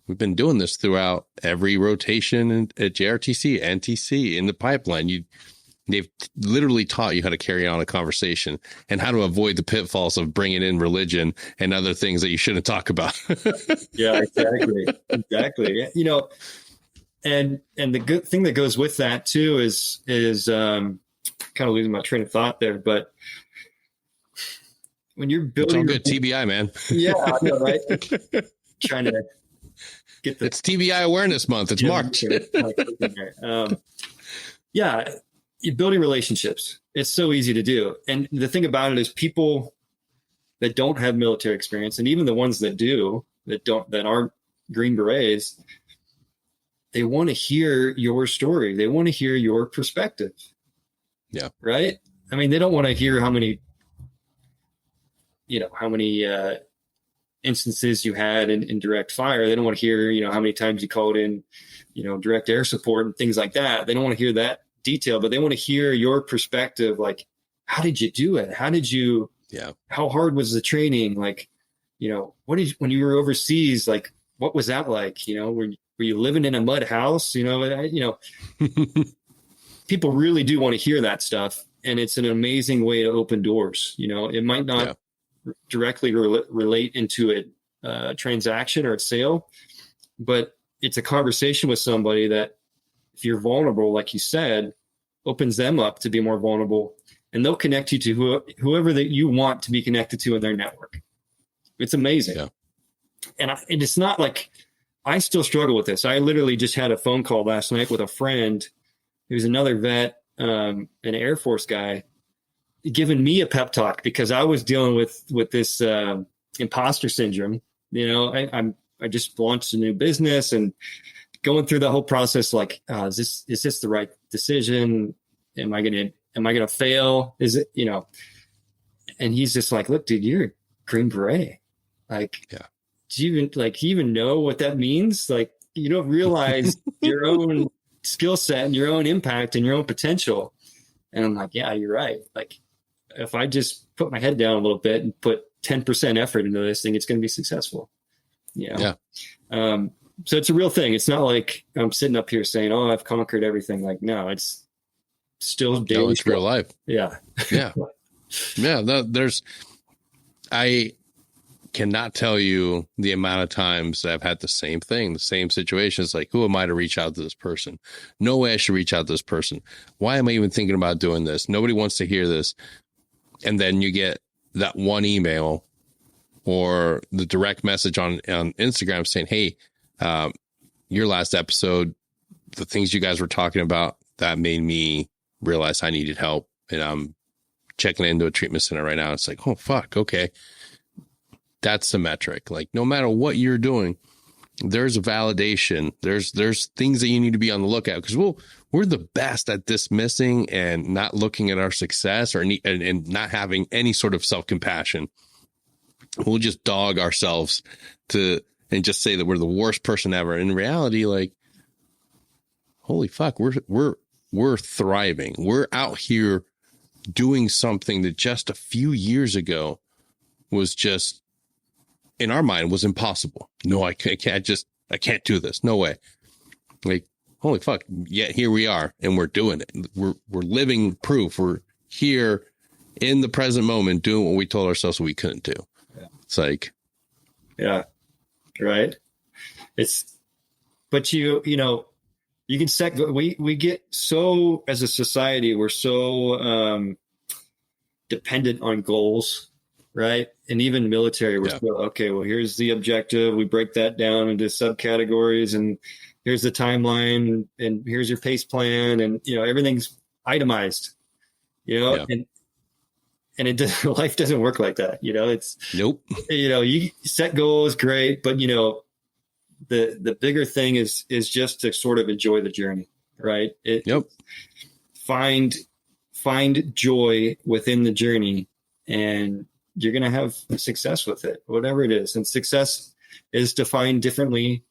we've been doing this throughout every rotation at JRTC, NTC, in the pipeline. They've literally taught you how to carry on a conversation and how to avoid the pitfalls of bringing in religion and other things that you shouldn't talk about. Yeah, exactly. And the good thing that goes with that too is kind of losing my train of thought there, but when you're building, it's all good. TBI, man. Yeah, I know, right? Trying to get it's TBI Awareness Month. It's March. You're building relationships. It's so easy to do. And the thing about it is, people that don't have military experience, and even the ones that do, that aren't Green Berets, they want to hear your story. They want to hear your perspective. Yeah. Right? I mean, they don't want to hear how many instances you had in direct fire. They don't want to hear, how many times you called in, direct air support and things like that. They don't want to hear that detail, but they want to hear your perspective. Like, how did you do it? How hard was the training? Like, when you were overseas, like, what was that like? Were you living in a mud house? People really do want to hear that stuff. And it's an amazing way to open doors. It might not directly relate into a transaction or a sale, but it's a conversation with somebody that, if you're vulnerable, like you said, opens them up to be more vulnerable, and they'll connect you to whoever that you want to be connected to in their network. It's amazing. Yeah. And it's not like, I still struggle with this. I literally just had a phone call last night with a friend who's another vet, an Air Force guy, giving me a pep talk because I was dealing with this imposter syndrome. I just launched a new business and going through the whole process. Like, is this the right decision? Am I gonna fail? Is it, and he's just like, look, dude, you're a Green Beret. Like, do you even know what that means? Like, you don't realize your own skill set and your own impact and your own potential. And I'm like, yeah, you're right. Like, if I just put my head down a little bit and put 10% effort into this thing, it's going to be successful. Yeah. So it's a real thing. It's not like I'm sitting up here saying, oh, I've conquered everything. Like, no, it's still daily. No, it's real life. Yeah. Yeah. Yeah. I cannot tell you the amount of times I've had the same thing, the same situation. It's like, who am I to reach out to this person? No way I should reach out to this person. Why am I even thinking about doing this? Nobody wants to hear this. And then you get that one email or the direct message on Instagram saying, hey, your last episode, the things you guys were talking about, that made me realize I needed help. And I'm checking into a treatment center right now. It's like, oh, fuck. Okay. that's the metric. Like, no matter what you're doing, there's a validation. There's things that you need to be on the lookout, because we're the best at dismissing and not looking at our success, and not having any sort of self-compassion. We'll just dog ourselves and just say that we're the worst person ever. In reality, like, holy fuck, we're thriving. We're out here doing something that just a few years ago was just, in our mind, was impossible. No, I can't do this. No way. Like, holy fuck. Yeah, here we are, and we're doing it. We're living proof. We're here in the present moment doing what we told ourselves we couldn't do. Yeah. It's like, yeah, right. But you can set, we get so, as a society, we're so dependent on goals, right? And even military, we're still, okay, well, here's the objective. We break that down into subcategories, and here's the timeline, and here's your pace plan. And, everything's itemized, and life doesn't work like that. It's, nope. You set goals, great. But, the bigger thing is just to sort of enjoy the journey, right? Find joy within the journey, and you're going to have success with it, whatever it is. And success is defined differently.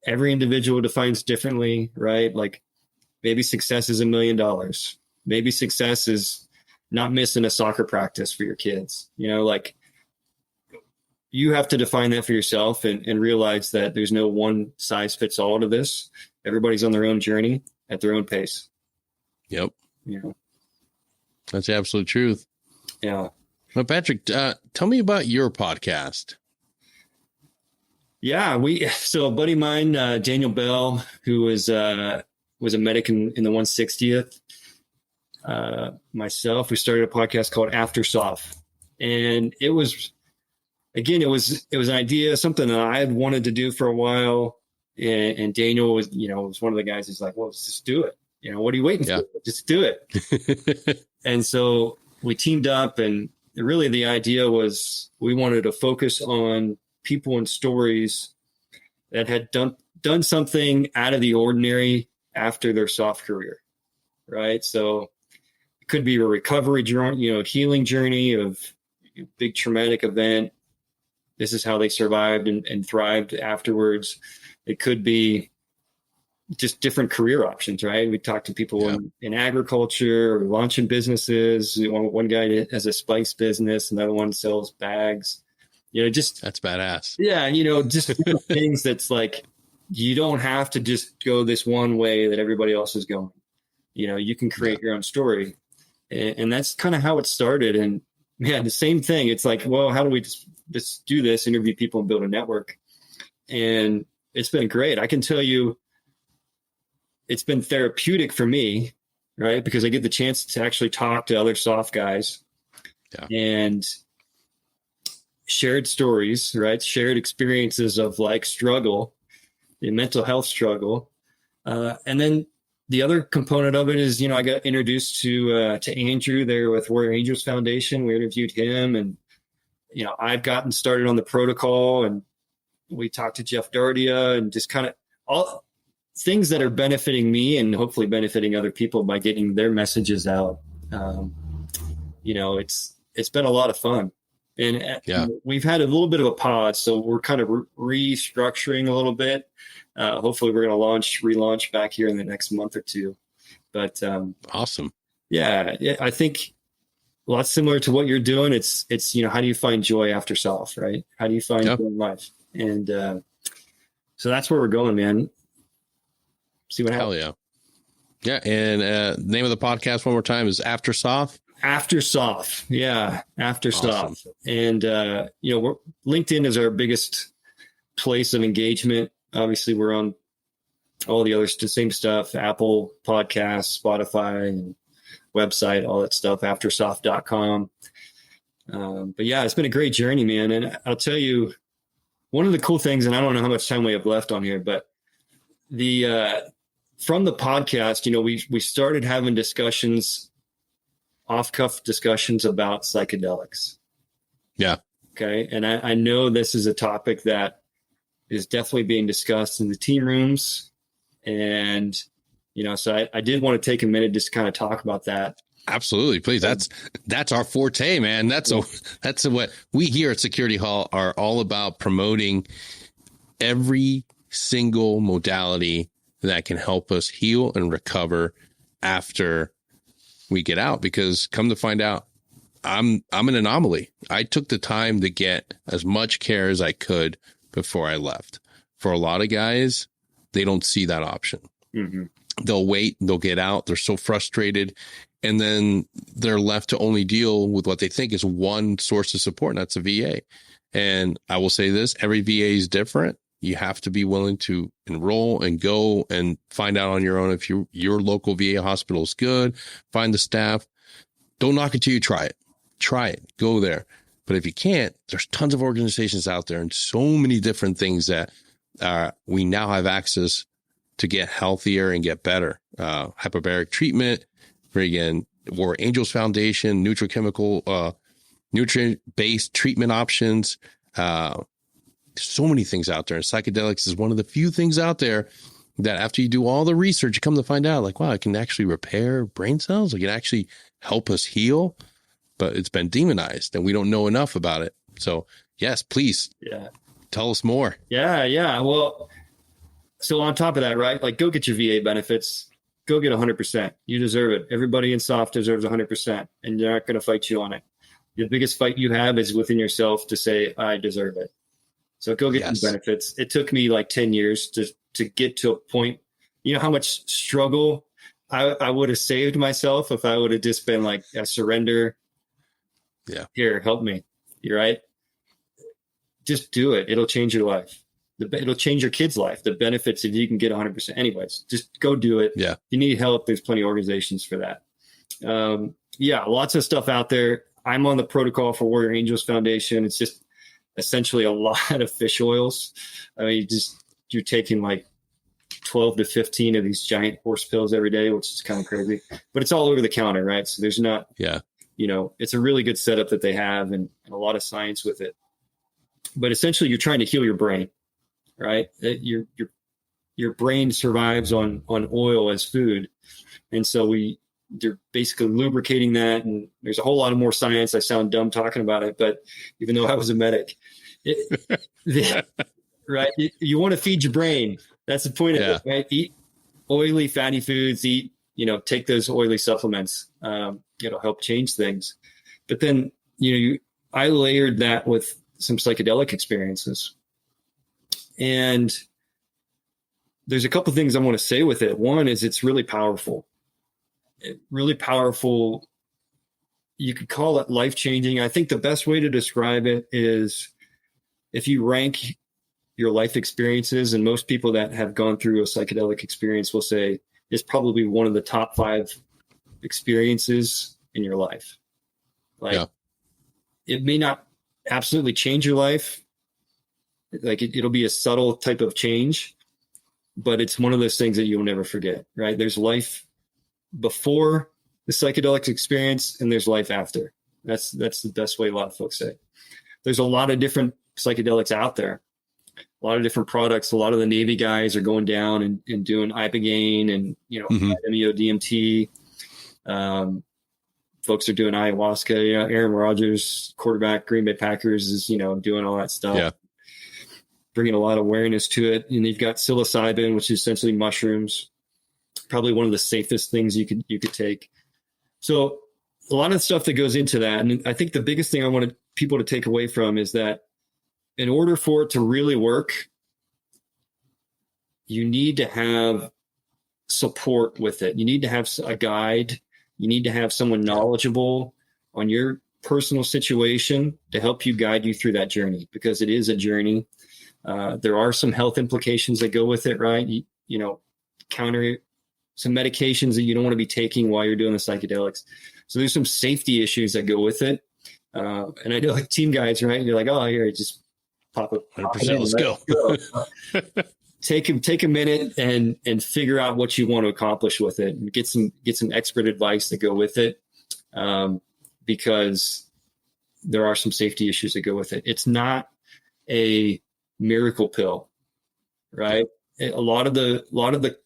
Every individual defines differently, right? Like, maybe success is $1 million. Maybe success is not missing a soccer practice for your kids. Like, you have to define that for yourself, and realize that there's no one size fits all to this. Everybody's on their own journey at their own pace. Yep. That's the absolute truth. Yeah. Well, Patrick, tell me about your podcast. Yeah, so a buddy of mine, Daniel Bell, who was a medic in the 160th, myself, we started a podcast called After SOF. And it was an idea, something that I had wanted to do for a while. And Daniel was one of the guys who's like, well, let's just do it. What are you waiting for? Just do it. And so we teamed up, and really the idea was we wanted to focus on people and stories that had done something out of the ordinary after their SOF career, right? So it could be a recovery journey, healing journey of a big traumatic event. This is how they survived and thrived afterwards. It could be just different career options, right? We talked to people in agriculture, or launching businesses. One guy has a spice business, another one sells bags. That's badass. Yeah, just things that's like, you don't have to just go this one way that everybody else is going. You can create your own story. And that's kind of how it started. And man, the same thing. It's like, well, how do we just do this, interview people and build a network? And it's been great. I can tell you, it's been therapeutic for me, right? Because I get the chance to actually talk to other SOF guys and shared stories, right? Shared experiences of like struggle, the mental health struggle. And then the other component of it is, I got introduced to Andrew there with Warrior Angels Foundation. We interviewed him, and, I've gotten started on the protocol, and we talked to Jeff Dardia, and just kind of all things that are benefiting me and hopefully benefiting other people by getting their messages out. It's been a lot of fun. And we've had a little bit of a pause, so we're kind of restructuring a little bit. Hopefully we're going to relaunch back here in the next month or two. But awesome. Yeah, I think a lot similar to what you're doing. It's how do you find joy after SOF, right? How do you find joy in life? And so that's where we're going, man. See what happens. Hell yeah. Yeah. And name of the podcast one more time is After SOF. After SOF. Yeah. After SOF. And, LinkedIn is our biggest place of engagement. Obviously, we're on all the same stuff, Apple Podcasts, Spotify, and website, all that stuff, aftersof.com. But yeah, it's been a great journey, man. And I'll tell you, one of the cool things, and I don't know how much time we have left on here, but from the podcast, we started having discussions, off-cuff discussions about psychedelics. Yeah. Okay. And I know this is a topic that is definitely being discussed in the team rooms. And, so I did want to take a minute just to kind of talk about that. Absolutely. Please. That's our forte, man. That's what we here at Security Hall are all about, promoting every single modality that can help us heal and recover after we get out, because come to find out, I'm an anomaly. I took the time to get as much care as I could before I left. For a lot of guys, they don't see that option. Mm-hmm. They'll wait, they'll get out. They're so frustrated. And then they're left to only deal with what they think is one source of support, and that's a VA. And I will say this, every VA is different. You have to be willing to enroll and go and find out on your own if your local VA hospital is good. Find the staff. Don't knock it till you try it. Try it. Go there. But if you can't, there's tons of organizations out there and so many different things that we now have access to get healthier and get better. Hyperbaric treatment, again, War Angels Foundation, nutrichemical, nutrient-based treatment options. So many things out there. And psychedelics is one of the few things out there that after you do all the research, you come to find out, like, wow, it can actually repair brain cells. It can actually help us heal, but it's been demonized and we don't know enough about it. So yes, please tell us more. Yeah. Well, so on top of that, right? Like, go get your VA benefits, go get 100%. You deserve it. Everybody in SOF deserves 100%, and they're not going to fight you on it. The biggest fight you have is within yourself to say, I deserve it. So go get these benefits. It took me like 10 years to get to a point. You know how much struggle I would have saved myself if I would have just been like, I surrender. Yeah. Here, help me. You're right. Just do it. It'll change your life. It'll change your kid's life. The benefits, if you can get 100%. Anyways, just go do it. Yeah. If you need help, there's plenty of organizations for that. Lots of stuff out there. I'm on the protocol for Warrior Angels Foundation. It's just essentially a lot of fish oils. I mean, you're taking like 12 to 15 of these giant horse pills every day, which is kind of crazy, but it's all over the counter, right? So there's not, it's a really good setup that they have and a lot of science with it. But essentially you're trying to heal your brain, right? Your brain survives on oil as food. And so they're basically lubricating that. And there's a whole lot of more science. I sound dumb talking about it, but even though I was a medic, right. You want to feed your brain. That's the point of it, right? Eat oily, fatty foods, take those oily supplements. It'll help change things. But then, I layered that with some psychedelic experiences. And there's a couple things I want to say with it. One is it's really powerful. Really powerful. You could call it life-changing. I think the best way to describe it is if you rank your life experiences, and most people that have gone through a psychedelic experience will say it's probably one of the top 5 experiences in your life. It may not absolutely change your life. Like it'll be a subtle type of change, but it's one of those things that you'll never forget, right? There's life before the psychedelic experience and there's life after. That's the best way a lot of folks say. There's a lot of different psychedelics out there, a lot of different products. A lot of the Navy guys are going down and doing Ibogaine and, MEO DMT. Folks are doing ayahuasca. Aaron Rodgers, quarterback, Green Bay Packers, is, doing all that stuff, bringing a lot of awareness to it. And you've got psilocybin, which is essentially mushrooms, probably one of the safest things you could take. So a lot of stuff that goes into that. And I think the biggest thing I wanted people to take away from is that in order for it to really work, you need to have support with it. You need to have a guide. You need to have someone knowledgeable on your personal situation to help you guide you through that journey, because it is a journey. There are some health implications that go with it, right? Counter some medications that you don't want to be taking while you're doing the psychedelics. So there's some safety issues that go with it. And I know like team guys, right? You're like, oh, here, just pop it. 100%, let's go. Take a minute and figure out what you want to accomplish with it, and get some expert advice to go with it. Because there are some safety issues that go with it. It's not a miracle pill, right? A lot of the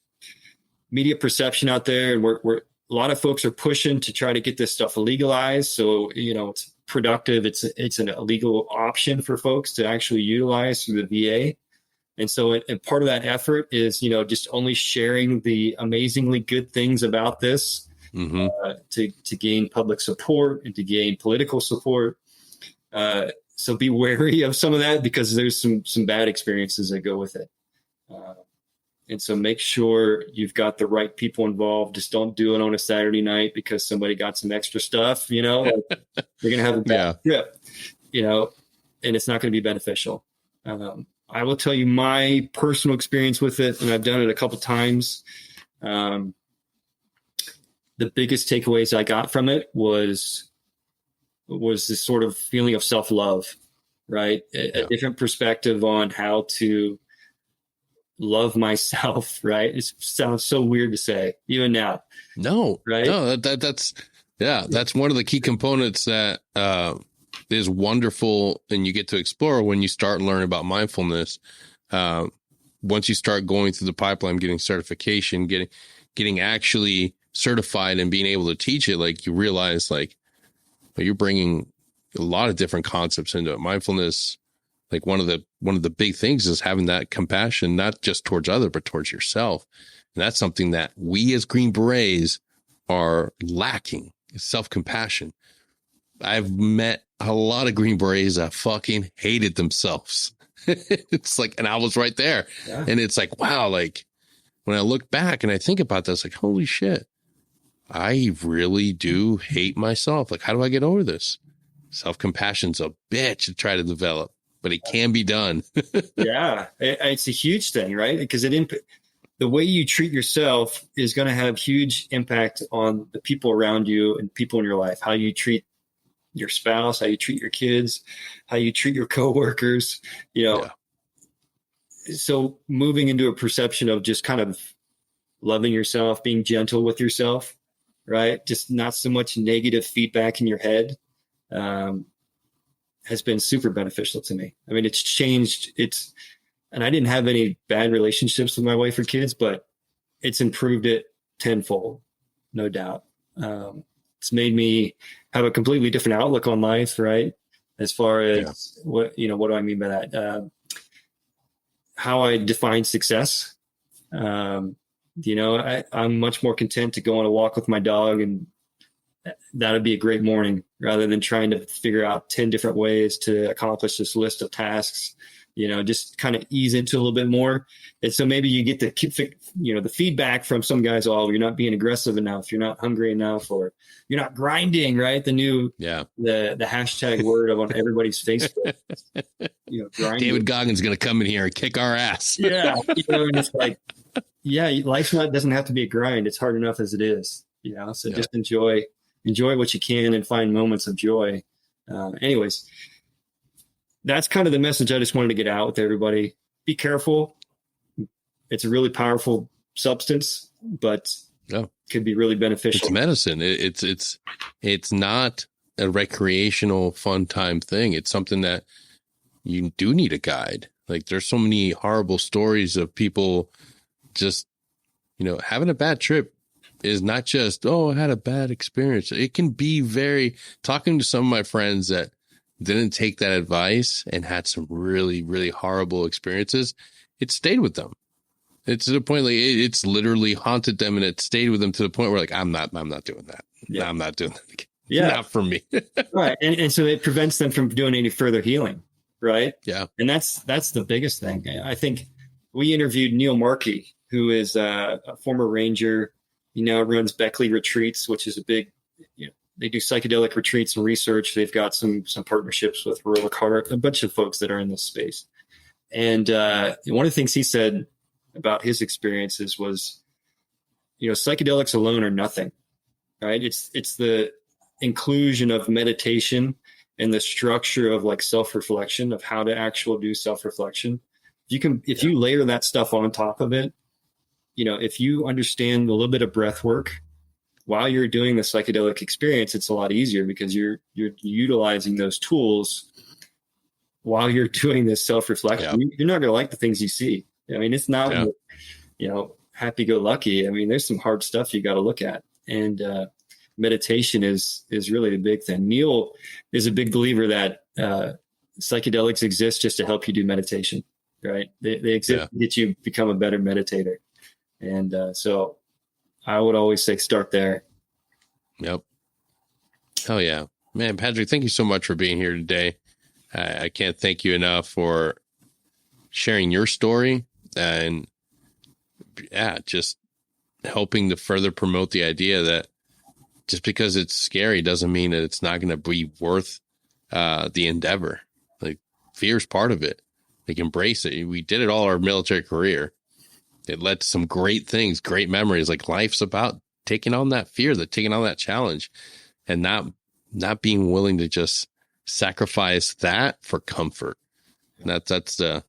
media perception out there, and we're a lot of folks are pushing to try to get this stuff legalized. So, it's productive. It's an illegal option for folks to actually utilize through the VA. And so and part of that effort is, just only sharing the amazingly good things about this to gain public support and to gain political support. So be wary of some of that, because there's some bad experiences that go with it. And so make sure you've got the right people involved. Just don't do it on a Saturday night because somebody got some extra stuff, you're going to have a bad trip, and it's not going to be beneficial. I will tell you my personal experience with it, and I've done it a couple times. The biggest takeaways I got from it was this sort of feeling of self-love, right? A different perspective on how to love myself, right? It sounds so weird to say even now. No, right? No, that's one of the key components that is wonderful, and you get to explore when you start learning about mindfulness. Once you start going through the pipeline, getting certification, getting actually certified and being able to teach it, like you realize, like, you're bringing a lot of different concepts into it. Mindfulness, like one of the big things is having that compassion, not just towards others, but towards yourself. And that's something that we as Green Berets are lacking, is self-compassion. I've met a lot of Green Berets that fucking hated themselves. It's like, and I was right there. Yeah. And it's like, wow, like when I look back and I think about this, like, holy shit, I really do hate myself. Like, how do I get over this? Self-compassion's a bitch to try to develop, but it can be done. Yeah, it's a huge thing, right? Because the way you treat yourself is going to have huge impact on the people around you and people in your life. How you treat your spouse, how you treat your kids, how you treat your coworkers, Yeah. So moving into a perception of just kind of loving yourself, being gentle with yourself, right? Just not so much negative feedback in your head. Has been super beneficial to me. I mean, it's changed. And I didn't have any bad relationships with my wife or kids, but it's improved it tenfold, no doubt. It's made me have a completely different outlook on life, right? As far as what do I mean by that? How I define success. I'm much more content to go on a walk with my dog, and that'd be a great morning, rather than trying to figure out 10 different ways to accomplish this list of tasks. Just kind of ease into a little bit more. And so maybe you get the feedback from some guys, you're not being aggressive enough, you're not hungry enough, or you're not grinding, right? The new, the hashtag word on everybody's Facebook, grinding. David Goggins going to come in here and kick our ass. Yeah. And it's like, life doesn't have to be a grind. It's hard enough as it is, so just enjoy what you can and find moments of joy. Anyways, that's kind of the message I just wanted to get out with everybody. Be careful. It's a really powerful substance, but could be really beneficial. It's medicine. It's not a recreational fun time thing. It's something that you do need a guide. Like, there's so many horrible stories of people just, having a bad trip is not just, I had a bad experience. It can be talking to some of my friends that didn't take that advice and had some really, really horrible experiences. It stayed with them. It's to the point, like, it's literally haunted them, and it stayed with them to the point where, like, I'm not doing that. Yeah. I'm not doing that. Yeah. Not for me. Right. And so it prevents them from doing any further healing. Right. Yeah. And that's the biggest thing. I think we interviewed Neil Markey, who is a former Ranger. He now runs Beckley Retreats, which is a big, they do psychedelic retreats and research. They've got some partnerships with Rural Carter, a bunch of folks that are in this space. And one of the things he said about his experiences was, psychedelics alone are nothing, right? It's the inclusion of meditation and the structure of, like, self-reflection, of how to actually do self-reflection. If you layer that stuff on top of it, if you understand a little bit of breath work, while you're doing the psychedelic experience, it's a lot easier because you're utilizing those tools while you're doing this self-reflection. Yeah. You're not going to like the things you see. I mean, it's not, happy-go-lucky. I mean, there's some hard stuff you got to look at. And meditation is really the big thing. Neil is a big believer that psychedelics exist just to help you do meditation, right? They exist to get you become a better meditator. And so I would always say start there. Yep. Oh, yeah. Man, Patrick, thank you so much for being here today. I can't thank you enough for sharing your story and just helping to further promote the idea that just because it's scary doesn't mean that it's not going to be worth the endeavor. Like, fear is part of it. Like, embrace it. We did it all our military career. It led to some great things, great memories. Like, life's about taking on that fear, taking on that challenge, and not being willing to just sacrifice that for comfort. And that's the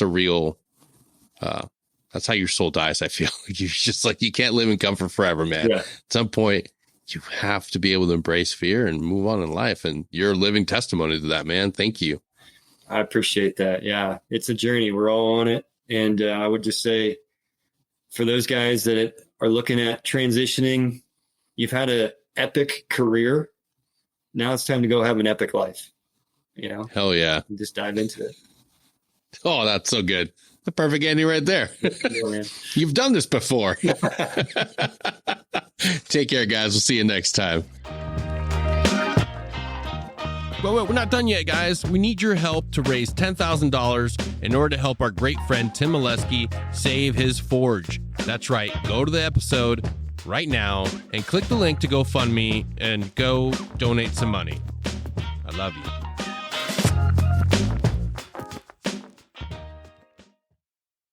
real, that's how your soul dies. I feel like you can't live in comfort forever, man. Yeah. At some point you have to be able to embrace fear and move on in life. And you're a living testimony to that, man. Thank you. I appreciate that. Yeah. It's a journey. We're all on it. And I would just say for those guys that are looking at transitioning, you've had an epic career. Now it's time to go have an epic life, Hell yeah. And just dive into it. Oh, that's so good. The perfect ending right there. Yeah, you've done this before. Take care, guys. We'll see you next time. But wait, we're not done yet, guys. We need your help to raise $10,000 in order to help our great friend Tim Molesky save his forge. That's right. Go to the episode right now and click the link to GoFundMe and go donate some money. I love you.